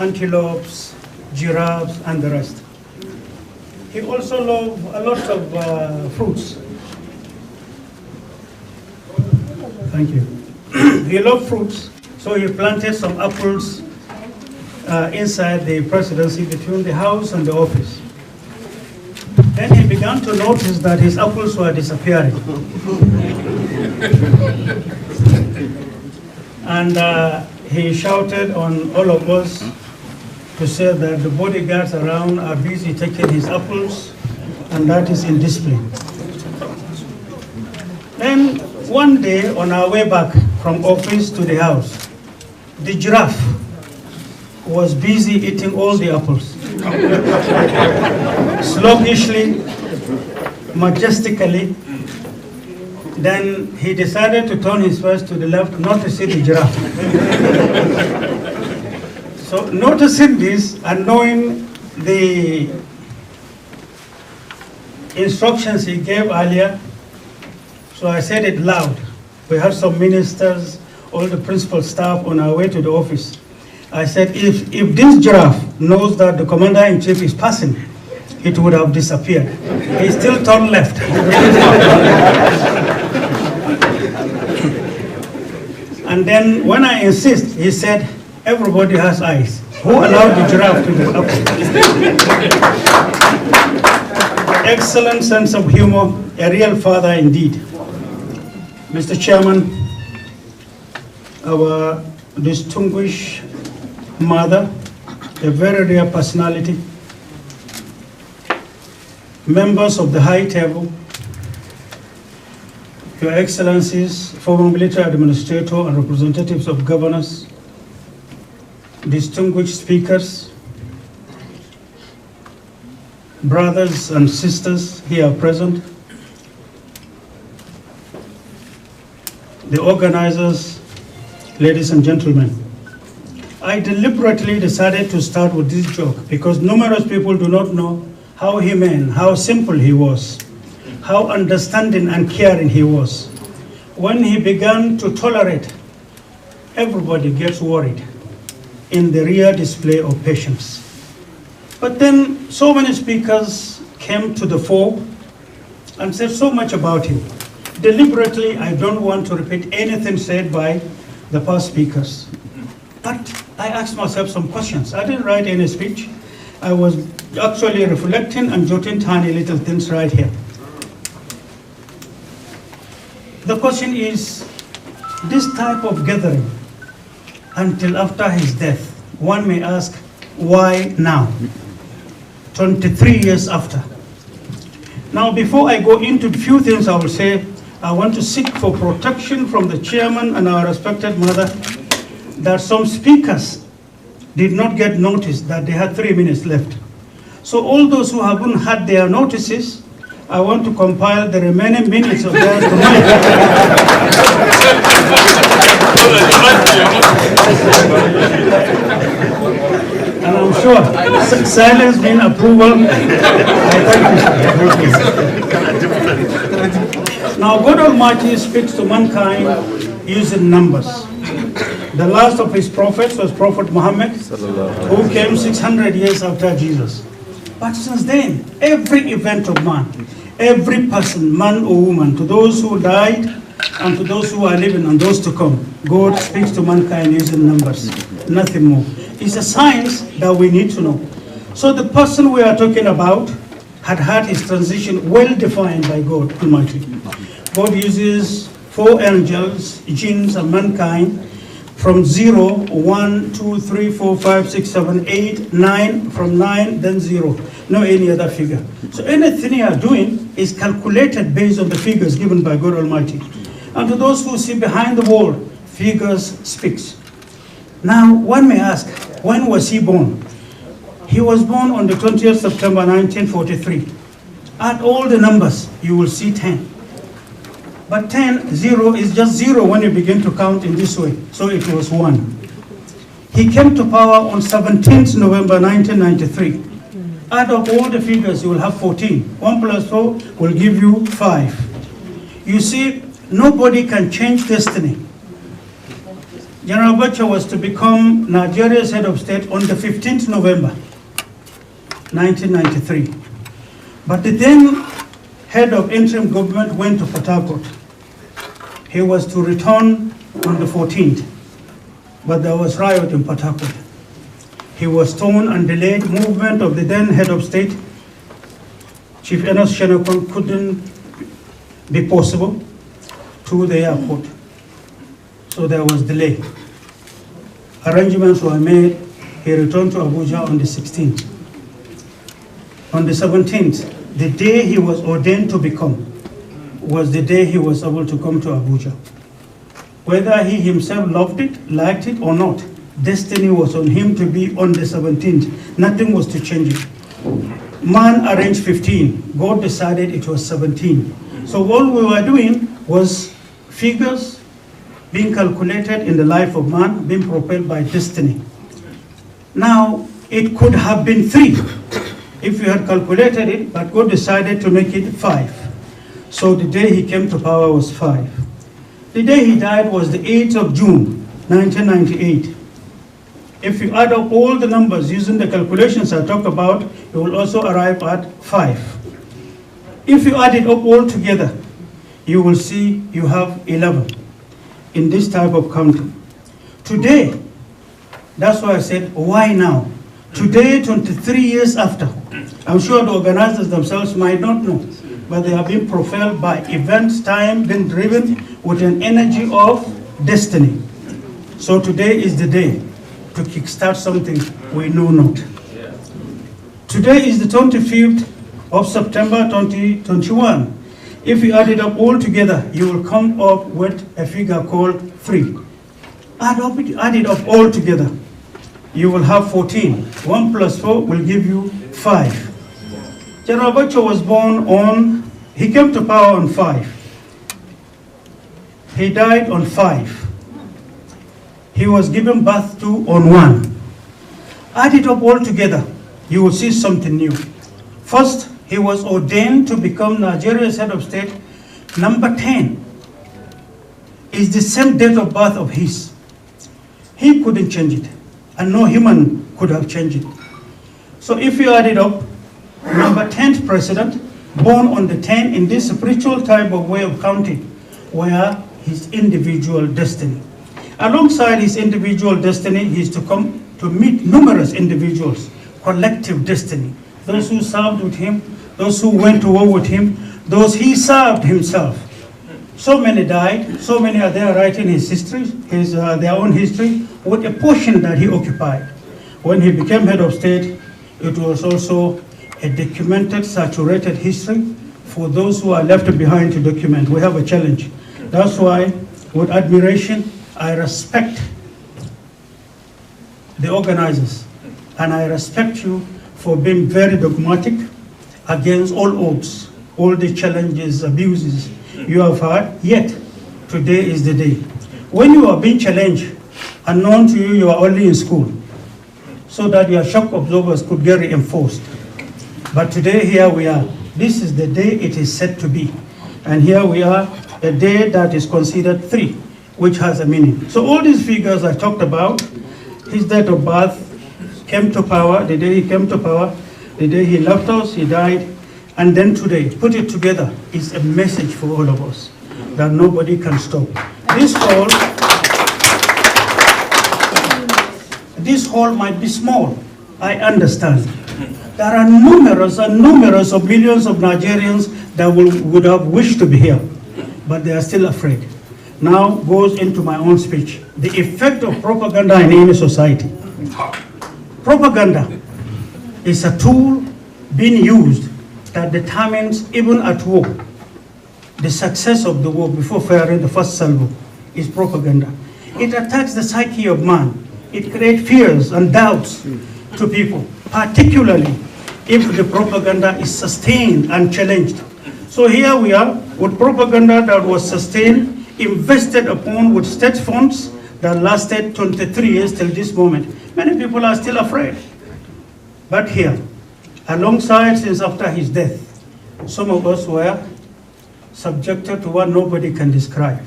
antelopes, giraffes, and the rest. He also loved a lot of fruits. Thank you. He loved fruits, so he planted some apples inside the presidency between the house and the office. Then he began to notice that his apples were disappearing. And he shouted on all of us to say that the bodyguards around are busy taking his apples, and that is indiscipline. Then one day on our way back from office to the house, the giraffe was busy eating all the apples. Sluggishly, majestically. Then he decided to turn his face to the left, not to see the giraffe. So noticing this and knowing the instructions he gave earlier, so I said it loud. We had some ministers, all the principal staff on our way to the office. I said, if this giraffe knows that the commander-in-chief is passing, it would have disappeared. He still turned left. And then when I insist, he said, everybody has eyes. Who allowed the giraffe to do up? Excellent sense of humor, a real father indeed. Mr. Chairman, our distinguished mother, a very rare personality, members of the high table, Your Excellencies, former military administrator and representatives of governors, distinguished speakers, brothers and sisters here present, the organizers, ladies and gentlemen. I deliberately decided to start with this joke because numerous people do not know how humane, how simple he was, how understanding and caring he was. When he began to tolerate, everybody gets worried in the real display of patience. But then so many speakers came to the fore and said so much about him. Deliberately, I don't want to repeat anything said by the past speakers. But I asked myself some questions. I didn't write any speech. I was actually reflecting and jotting tiny little things right here. The question is, this type of gathering, until after his death, one may ask, why now? 23 years after. Now, before I go into a few things I will say, I want to seek for protection from the chairman and our respected mother that some speakers did not get notice that they had 3 minutes left. So all those who haven't had their notices, I want to compile the remaining minutes of theirs to mine. And I'm sure silence means approval. I thank you. Now God Almighty speaks to mankind using numbers. The last of his prophets was Prophet Muhammad, who came 600 years after Jesus. But since then, every event of man, every person, man or woman, to those who died and to those who are living and those to come, God speaks to mankind using numbers, nothing more. It's a science that we need to know. So the person we are talking about had had his transition well defined by God Almighty. God uses 4 angels, jinns, and mankind from 0, 1, 2, 3, 4, 5, 6, 7, 8, 9, from 9, then 0. No any other figure. So anything you are doing is calculated based on the figures given by God Almighty. And to those who see behind the wall, figures speaks. Now, one may ask, when was he born? He was born on the 20th September 1943. Add all the numbers, you will see 10. But 10, 0 is just 0 when you begin to count in this way. So it was 1. He came to power on 17th November 1993. Add up all the figures, you will have 14. 1 plus 4 will give you 5. You see, nobody can change destiny. General Abacha was to become Nigeria's head of state on the 15th November, 1993. But the then head of interim government went to Port Harcourt. He was to return on the 14th, but there was riot in Port Harcourt. He was torn and delayed. Movement of the then head of state, Chief Enos Shenokon, couldn't be possible to the airport. So there was delay. Arrangements were made. He returned to Abuja on the 16th. On the 17th, the day he was ordained to become, was the day he was able to come to Abuja. Whether he himself loved it, liked it or not, destiny was on him to be on the 17th. Nothing was to change it. Man arranged 15. God decided it was 17. So all we were doing was figures being calculated in the life of man, being propelled by destiny. Now, it could have been 3 if you had calculated it, but God decided to make it 5. So the day he came to power was 5. The day he died was the 8th of June, 1998. If you add up all the numbers using the calculations I talked about, you will also arrive at 5. If you add it up all together, you will see you have 11 in this type of counting. Today, that's why I said, why now? Today, 23 years after, I'm sure the organizers themselves might not know, but they have been propelled by events, time, been driven with an energy of destiny. So today is the day to kickstart something we know not. Today is the 25th of September 2021. If you add it up all together, you will come up with a figure called 3. Add it up all together. You will have 14. 1 plus 4 will give you 5. General Abacha was born on, he came to power on 5. He died on 5. He was given birth to on 1. Add it up all together, you will see something new. First, he was ordained to become Nigeria's head of state. Number 10 is the same date of birth of his. He couldn't change it, and no human could have changed it. So if you add it up, number 10th president, born on the 10th in this spiritual type of way of counting, were his individual destiny. Alongside his individual destiny, he is to come to meet numerous individuals, collective destiny. Those who served with him, those who went to war with him, those he served himself. So many died, so many are there writing his history, their own history, with a portion that he occupied. When he became head of state, it was also a documented, saturated history for those who are left behind to document. We have a challenge. That's why, with admiration, I respect the organizers, and I respect you for being very dogmatic against all odds, all the challenges, abuses you have had, yet today is the day. When you are being challenged, unknown to you, you are only in school, so that your shock absorbers could get reinforced. But today, here we are. This is the day it is said to be. And here we are, a day that is considered 3, which has a meaning. So all these figures I talked about, his date of birth, came to power, the day he came to power, the day he left us, he died, and then today, put it together, is a message for all of us that nobody can stop. This hall might be small, I understand. There are numerous and numerous of millions of Nigerians that would have wished to be here, but they are still afraid. Now goes into my own speech. The effect of propaganda in any society. Propaganda is a tool being used that determines, even at war, the success of the war before firing the first salvo is propaganda. It attacks the psyche of man. It creates fears and doubts to people, particularly if the propaganda is sustained and challenged. So here we are with propaganda that was sustained, invested upon with state funds that lasted 23 years till this moment. Many people are still afraid. But here, alongside, since after his death, some of us were subjected to what nobody can describe.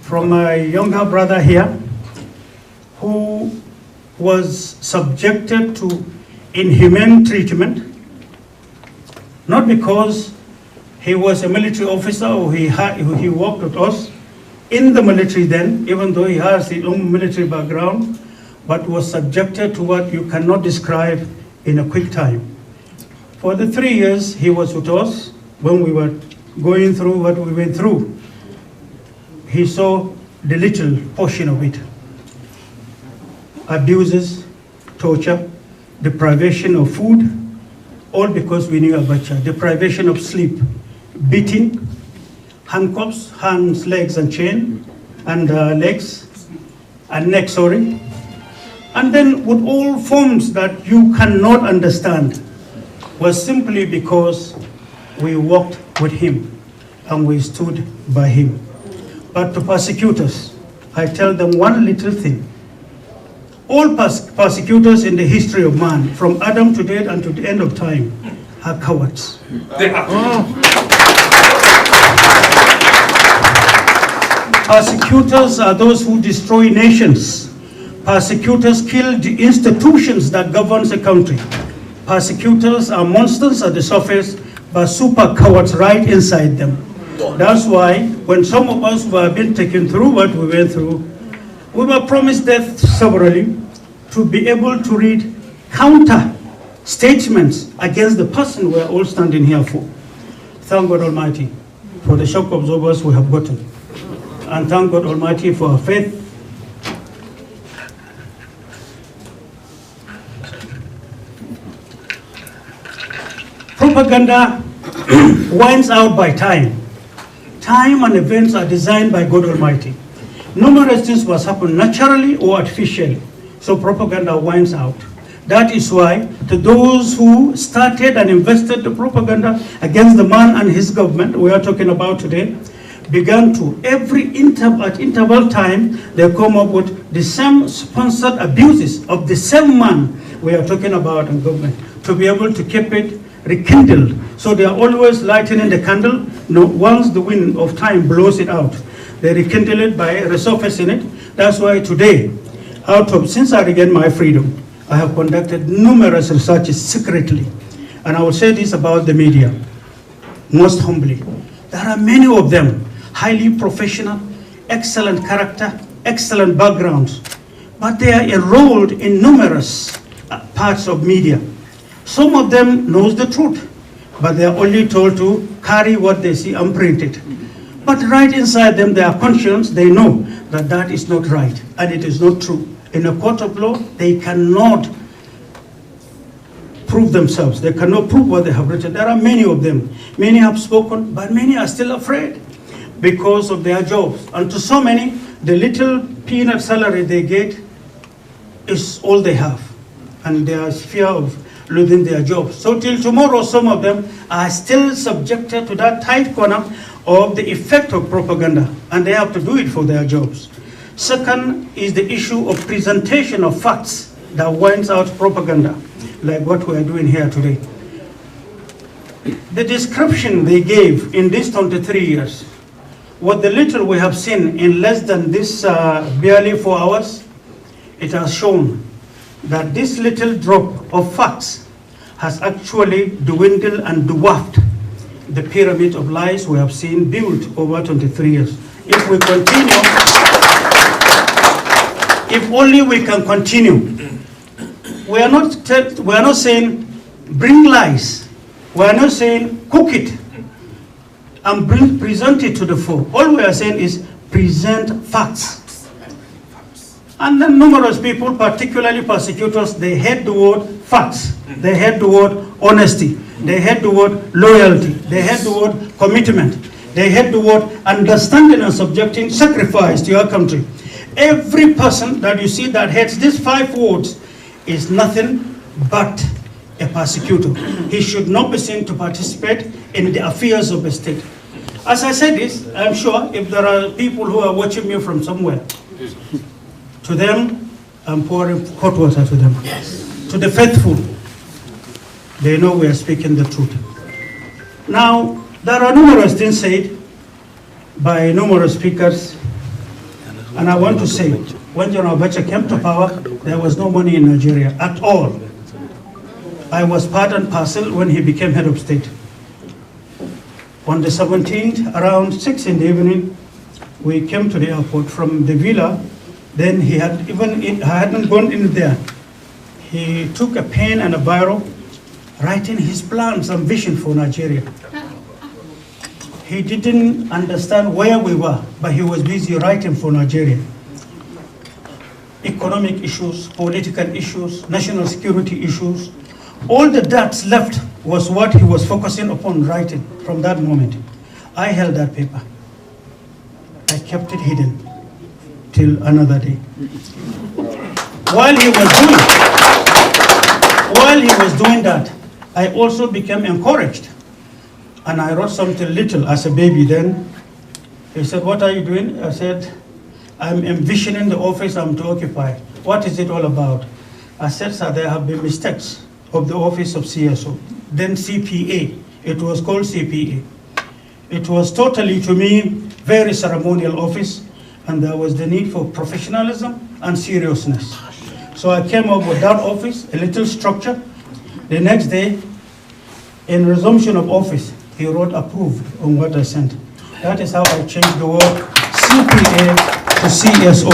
From my younger brother here, who was subjected to inhumane treatment, not because he was a military officer or he worked with us in the military then, even though he has his own military background, but was subjected to what you cannot describe in a quick time. For the 3 years he was with us, when we were going through what we went through, he saw the little portion of it. Abuses, torture, deprivation of food, all because we knew abacha, deprivation of sleep, beating, handcuffs, hands, legs, and chain, and legs, and neck, sorry. And then with all forms that you cannot understand, was simply because we walked with him and we stood by him. But to persecutors, I tell them one little thing. All persecutors in the history of man, from Adam to date and to the end of time, are cowards. They are. Persecutors are those who destroy nations. Persecutors kill the institutions that governs a country. Persecutors are monsters at the surface, but super cowards right inside them. That's why when some of us were being taken through what we went through, we were promised death severally to be able to read counter statements against the person we are all standing here for. Thank God Almighty for the shock absorbers we have gotten. And thank God Almighty for our faith. Propaganda winds out by time. Time and events are designed by God Almighty. Numerous things must happen naturally or artificially. So propaganda winds out. That is why to those who started and invested the propaganda against the man and his government, we are talking about today, began to, at interval time, they come up with the same sponsored abuses of the same man we are talking about in government, to be able to keep it rekindled. So they are always lightening the candle. No, once the wind of time blows it out, they rekindle it by resurfacing it. That's why today, since I regained my freedom, I have conducted numerous researches secretly. And I will say this about the media, most humbly. There are many of them, highly professional, excellent character, excellent backgrounds, but they are enrolled in numerous parts of media. Some of them knows the truth, but they are only told to carry what they see and print it. But right inside them, their conscience, they know that that is not right and it is not true. In a court of law, they cannot prove themselves. They cannot prove what they have written. There are many of them. Many have spoken, but many are still afraid because of their jobs. And to so many, the little peanut salary they get is all they have. And there is fear of losing their jobs. So till tomorrow, some of them are still subjected to that tight corner of the effect of propaganda, and they have to do it for their jobs. Second is the issue of presentation of facts that winds out propaganda, like what we are doing here today. The description they gave in these 23 years, what the little we have seen in less than this barely 4 hours, it has shown that this little drop of facts has actually dwindled and dwarfed the pyramid of lies we have seen built over 23 years. If we continue, if only we can continue. We are not saying bring lies. We are not saying cook it and present it to the fore. All we are saying is present facts. And then numerous people, particularly persecutors, they hate the word facts. They hate the word honesty. They hate the word loyalty. They hate the word commitment. They hate the word understanding and subjecting sacrifice to your country. Every person that you see that hates these 5 words is nothing but a persecutor. He should not be seen to participate in the affairs of the state. As I said this, I'm sure if there are people who are watching me from somewhere, to them, I'm pouring hot water to them. Yes. To the faithful, they know we are speaking the truth. Now, there are numerous things said by numerous speakers And I want to say, when General Abacha came to power, there was no money in Nigeria at all. I was part and parcel when he became head of state. On the 17th, around 6 in the evening, we came to the airport from the villa. Then he hadn't gone in there. He took a pen and a biro, writing his plans and vision for Nigeria. He didn't understand where we were, but he was busy writing for Nigeria. Economic issues, political issues, national security issues, all the dots left was what he was focusing upon writing from that moment. I held that paper. I kept it hidden till another day. While he was doing that, I also became encouraged. And I wrote something little as a baby then. He said, "What are you doing?" I said, "I'm envisioning the office I'm to occupy. What is it all about?" I said, "Sir, there have been mistakes of the office of CSO, then CPA. It was called CPA. It was totally, to me, very ceremonial office, and there was the need for professionalism and seriousness. So I came up with that office, a little structure. The next day, in resumption of office, he wrote approved on what I sent. That is how I changed the word CPA to CSO.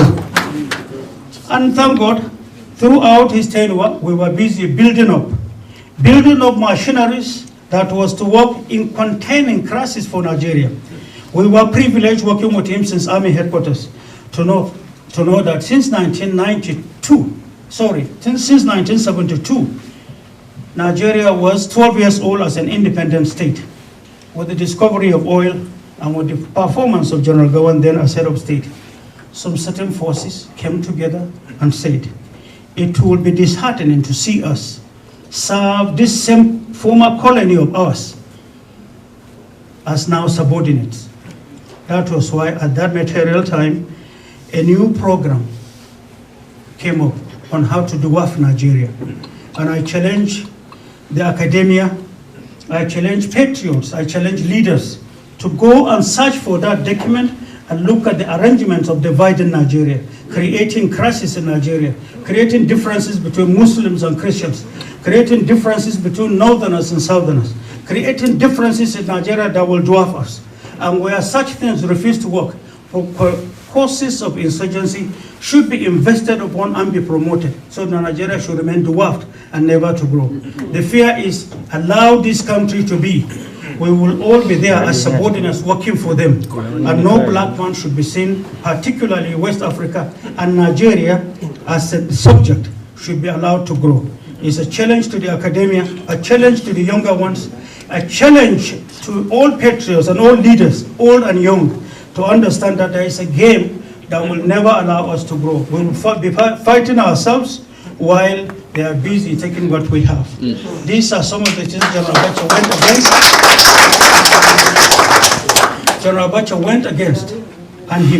And thank God, throughout his tenure, we were busy building up machineries that was to work in containing crisis for Nigeria. We were privileged working with him since Army headquarters to know that since 1972, Nigeria was 12 years old as an independent state. With the discovery of oil and with the performance of General Gawan then as head of state, some certain forces came together and said, it will be disheartening to see us serve this same former colony of ours as now subordinates. That was why at that material time, a new program came up on how to dwarf Nigeria. And I challenge the academia, I challenge patriots, I challenge leaders to go and search for that document and look at the arrangements of dividing Nigeria, creating crisis in Nigeria, creating differences between Muslims and Christians, creating differences between northerners and southerners, creating differences in Nigeria that will dwarf us. And where such things refuse to work, causes of insurgency should be invested upon and be promoted, so that Nigeria should remain dwarfed and never to grow. The fear is, allow this country to be. We will all be there as subordinates working for them. And no black man should be seen, particularly West Africa and Nigeria, as a subject should be allowed to grow. It's a challenge to the academia, a challenge to the younger ones, a challenge to all patriots and all leaders, old and young, to understand that there is a game that will never allow us to grow. We will be fighting ourselves while they are busy taking what we have. These are some of the things General Abacha went against. General Abacha went against, and he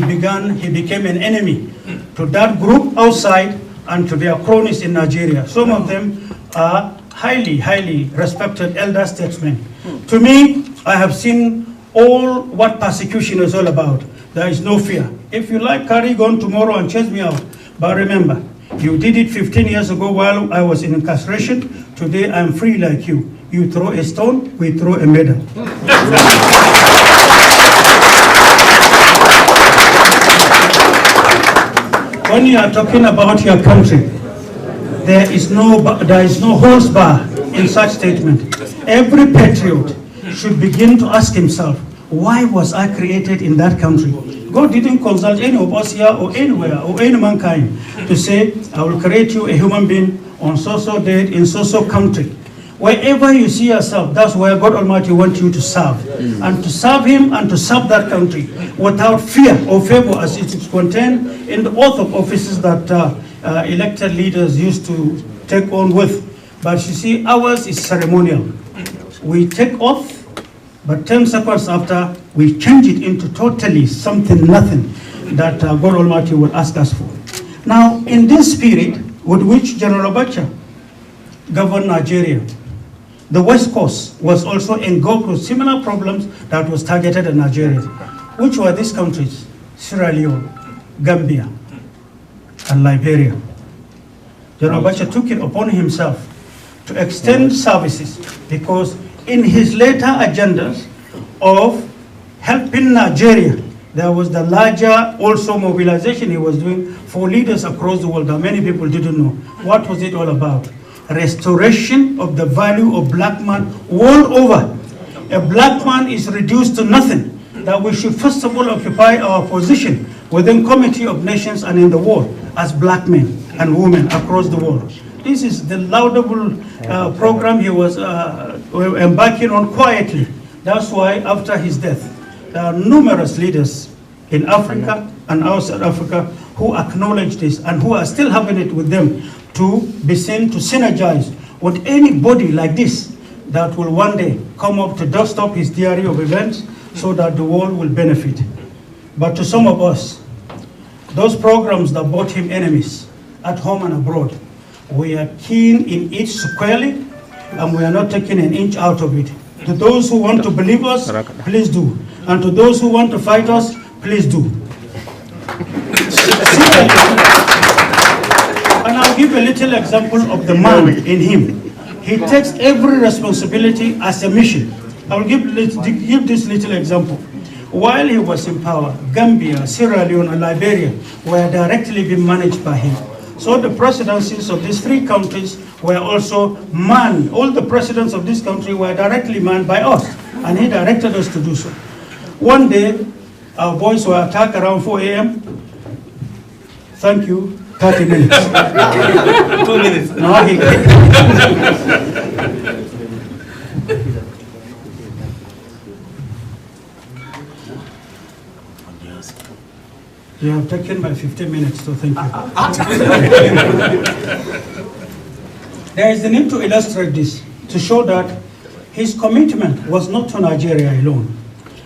became an enemy to that group outside and to their cronies in Nigeria. Some of them are highly, highly respected elder statesmen. To me, I have seen all what persecution is all about. There is no fear. If you like, carry gun tomorrow and chase me out. But remember, you did it 15 years ago while I was in incarceration. Today I'm free like you. You throw a stone, we throw a medal. When you are talking about your country, there is no holds bar in such statement. Every patriot should begin to ask himself, why was I created in that country? God didn't consult any of us here or anywhere or any mankind to say, I will create you a human being on so-so date in so-so country. Wherever you see yourself, that's where God Almighty wants you to serve. And to serve Him and to serve that country without fear or favor, as it is contained in the oath of offices that elected leaders used to take on with. But you see, ours is ceremonial. We take oath, but 10 seconds after, we change it into totally something, nothing, that God Almighty will ask us for. Now, in this spirit with which General Abacha governed Nigeria, the West Coast was also engulfed with similar problems that was targeted at Nigeria. Which were these countries? Sierra Leone, Gambia, and Liberia. General Abacha took it upon himself to extend services, because in his later agendas of helping Nigeria, there was the larger also mobilization he was doing for leaders across the world that many people didn't know. What was it all about? Restoration of the value of black man world over. A black man is reduced to nothing. That we should first of all occupy our position within Committee of Nations and in the world as black men and women across the world. This is the laudable program he was embarking on quietly. That's why after his death, there are numerous leaders in Africa and outside Africa who acknowledge this and who are still having it with them to be seen to synergize with anybody like this that will one day come up to dust up his diary of events so that the world will benefit. But to some of us, those programs that brought him enemies at home and abroad, we are keen in it squarely and we are not taking an inch out of it. To those who want to believe us, please do. And to those who want to fight us, please do. And I'll give a little example of the man in him. He takes every responsibility as a mission. I will give this little example. While he was in power, Gambia, Sierra Leone, and Liberia were directly being managed by him. So the presidencies of these three countries were also manned. All the presidents of this country were directly manned by us, and he directed us to do so. One day, our boys were attacked around 4 a.m. Thank you, 30 minutes. 2 minutes. No, you have taken my 15 minutes, so thank you. There is the need to illustrate this, to show that his commitment was not to Nigeria alone.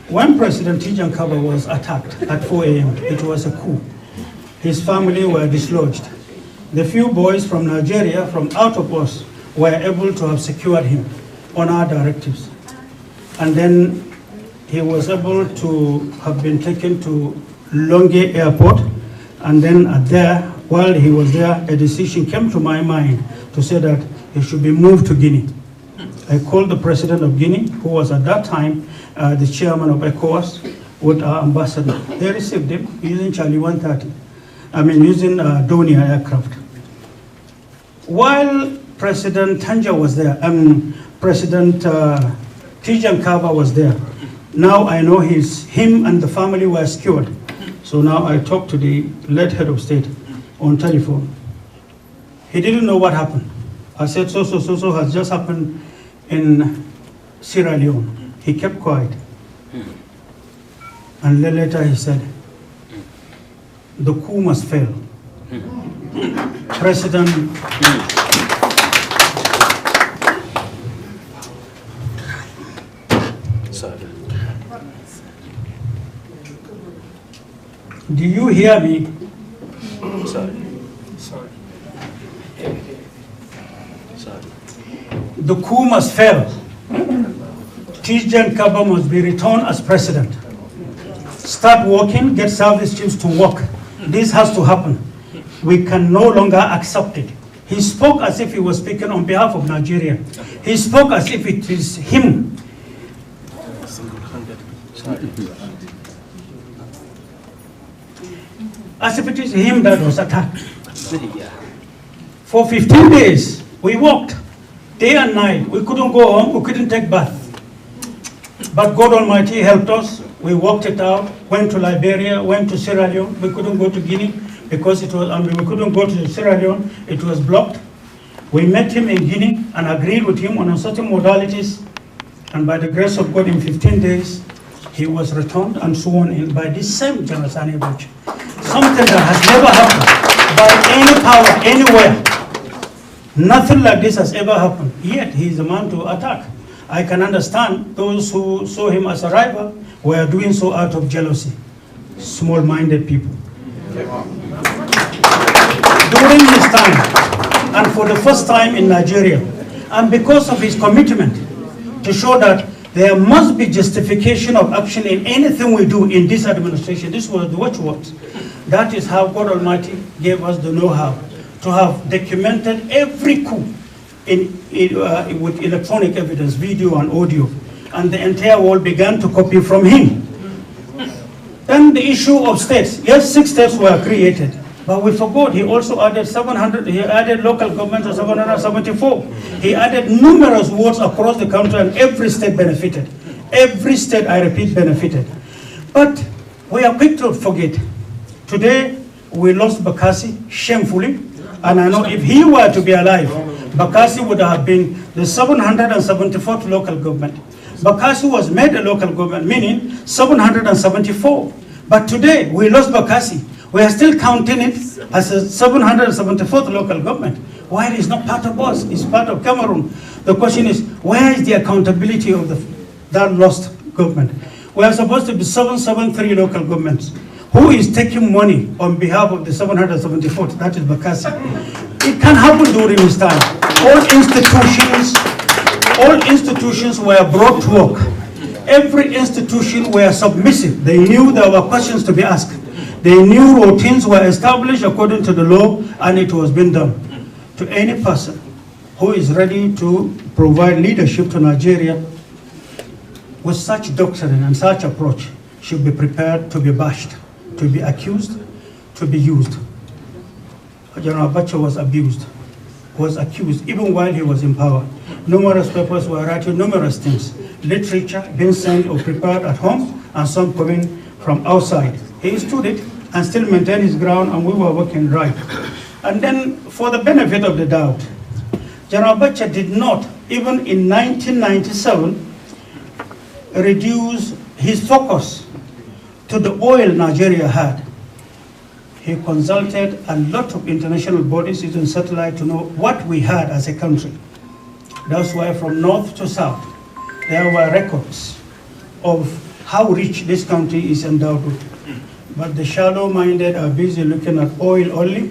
When President Tijan Kaba was attacked at 4 a.m., it was a coup. His family were dislodged. The few boys from Nigeria, from out of us, were able to have secured him on our directives. And then he was able to have been taken to Longye Airport, and then while he was there, a decision came to my mind to say that he should be moved to Guinea. I called the president of Guinea, who was at that time the chairman of ECOWAS, with our ambassador. They received him using Charlie 130, using Donia aircraft. While President Tanja was there, President Tijan Kaba was there, now I know him and the family were secured. So now I talked to the late head of state on telephone. He didn't know what happened. I said, so has just happened in Sierra Leone. He kept quiet. And later he said, the coup must fail. President do you hear me? Sorry. The coup must fail. Tijan Kaba must be returned as president. Start working, get service chiefs to work. This has to happen. We can no longer accept it. He spoke as if he was speaking on behalf of Nigeria. He spoke as if it is him. As if it is him that was attacked. For 15 days, we walked, day and night. We couldn't go home, we couldn't take bath. But God Almighty helped us. We worked it out, went to Liberia, went to Sierra Leone. We couldn't go to Guinea because it was, we couldn't go to Sierra Leone, it was blocked. We met him in Guinea and agreed with him on certain modalities. And by the grace of God, in 15 days, he was returned and sworn in by this same General Sani Abacha. Something that has never happened by any power, anywhere. Nothing like this has ever happened. Yet he is a man to attack. I can understand those who saw him as a rival were doing so out of jealousy. Small-minded people. During his time, and for the first time in Nigeria, and because of his commitment to show that there must be justification of action in anything we do in this administration, this was the watchwords. That is how God Almighty gave us the know-how to have documented every coup with electronic evidence, video and audio, and the entire world began to copy from him. Then the issue of states. Yes, 6 states were created, but we forgot he also added 700, he added local governments of 774. He added numerous wards across the country and every state benefited. Every state, I repeat, benefited. But we are quick to forget. Today, we lost Bakassi shamefully, and I know if he were to be alive, Bakassi would have been the 774th local government. Bakassi was made a local government, meaning 774. But today, we lost Bakassi. We are still counting it as a 774th local government, while it's not part of us, it's part of Cameroon. The question is, where is the accountability of that lost government? We are supposed to be 773 local governments. Who is taking money on behalf of the 774th? That is Bakassi. It can happen during his time. All institutions were brought to work. Every institution were submissive. They knew there were questions to be asked. They knew routines were established according to the law, and it was being done. To any person who is ready to provide leadership to Nigeria with such doctrine and such approach should be prepared to be bashed, to be accused, to be used. General Abacha was abused, was accused, even while he was in power. Numerous papers were writing numerous things. Literature being sent or prepared at home, and some coming from outside. He stood it and still maintained his ground, and we were working right. And then, for the benefit of the doubt, General Abacha did not, even in 1997, reduce his focus to the oil Nigeria had. He consulted a lot of international bodies, even satellite, to know what we had as a country. That's why from north to south, there were records of how rich this country is endowed with. But the shallow-minded are busy looking at oil only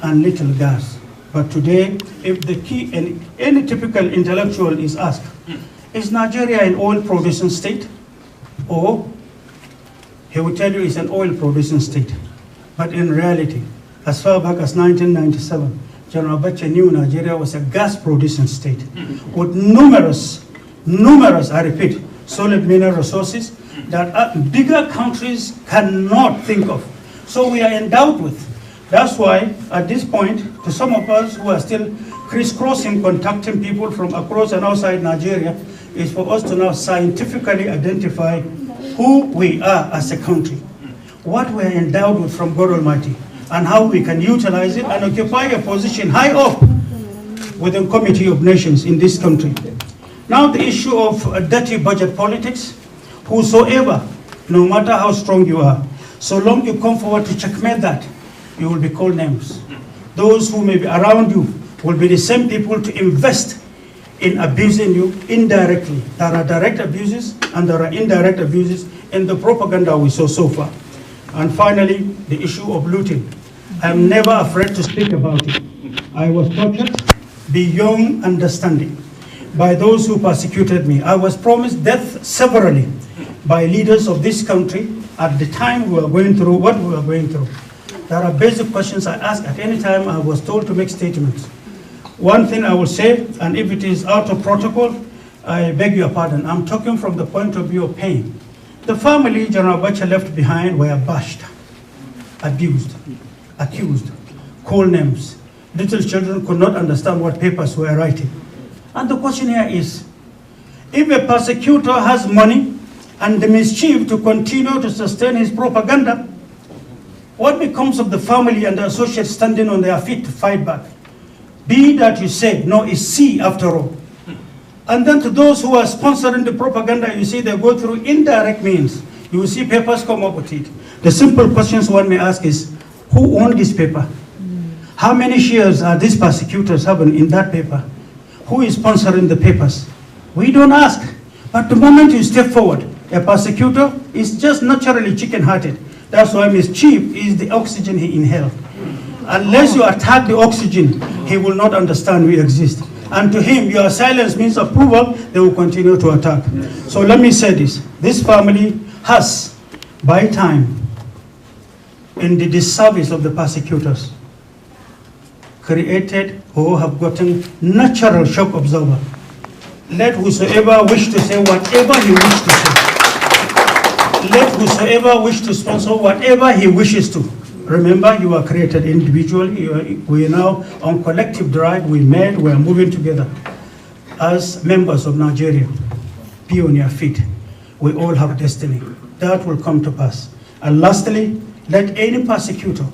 and little gas. But today, if the key, and any typical intellectual is asked, is Nigeria an oil-producing state? Or he will tell you it's an oil-producing state. But in reality, as far back as 1997, General Abacha knew Nigeria was a gas-producing state with numerous, I repeat, solid mineral resources that bigger countries cannot think of. So we are endowed with. That's why, at this point, to some of us who are still crisscrossing, contacting people from across and outside Nigeria, is for us to now scientifically identify who we are as a country, what we are endowed with from God Almighty, and how we can utilize it and occupy a position high up within Committee of Nations in this country. Now the issue of dirty budget politics, whosoever, no matter how strong you are, so long you come forward to checkmate that, you will be called names. Those who may be around you will be the same people to invest in abusing you indirectly. There are direct abuses and there are indirect abuses in the propaganda we saw so far. And finally, the issue of looting. I'm never afraid to speak about it. I was tortured beyond understanding by those who persecuted me. I was promised death severally by leaders of this country at the time we were going through what we were going through. There are basic questions I ask at any time I was told to make statements. One thing I will say, and if it is out of protocol, I beg your pardon. I'm talking from the point of view of pain. The family General Abacha left behind were bashed, abused, accused, called names. Little children could not understand what papers were writing. And the question here is, if a persecutor has money and the mischief to continue to sustain his propaganda, what becomes of the family and the associates standing on their feet to fight back? Be that you say, no, it's C after all. And then to those who are sponsoring the propaganda, you see they go through indirect means. You will see papers come up with it. The simple questions one may ask is, who owned this paper? How many shares are these persecutors having in that paper? Who is sponsoring the papers? We don't ask. But the moment you step forward, a persecutor is just naturally chicken-hearted. That's why mischief is the oxygen he inhaled. Unless you attack the oxygen, he will not understand we exist. And to him, your silence means approval, they will continue to attack. So let me say this. This family has, by time, in the disservice of the persecutors, created or have gotten natural shock absorber. Let whosoever wish to say whatever he wishes to say. Let whosoever wish to sponsor whatever he wishes to. Remember, you are created individually. We are now on collective drive. We met. We are moving together as members of Nigeria. Be on your feet. We all have destiny. That will come to pass. And lastly, let any persecutor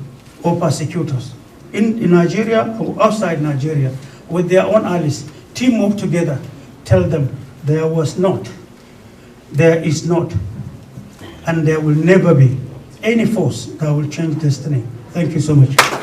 or persecutors in Nigeria or outside Nigeria with their own allies team up together. Tell them there was not, there is not, and there will never be any force that will change destiny. Thank you so much.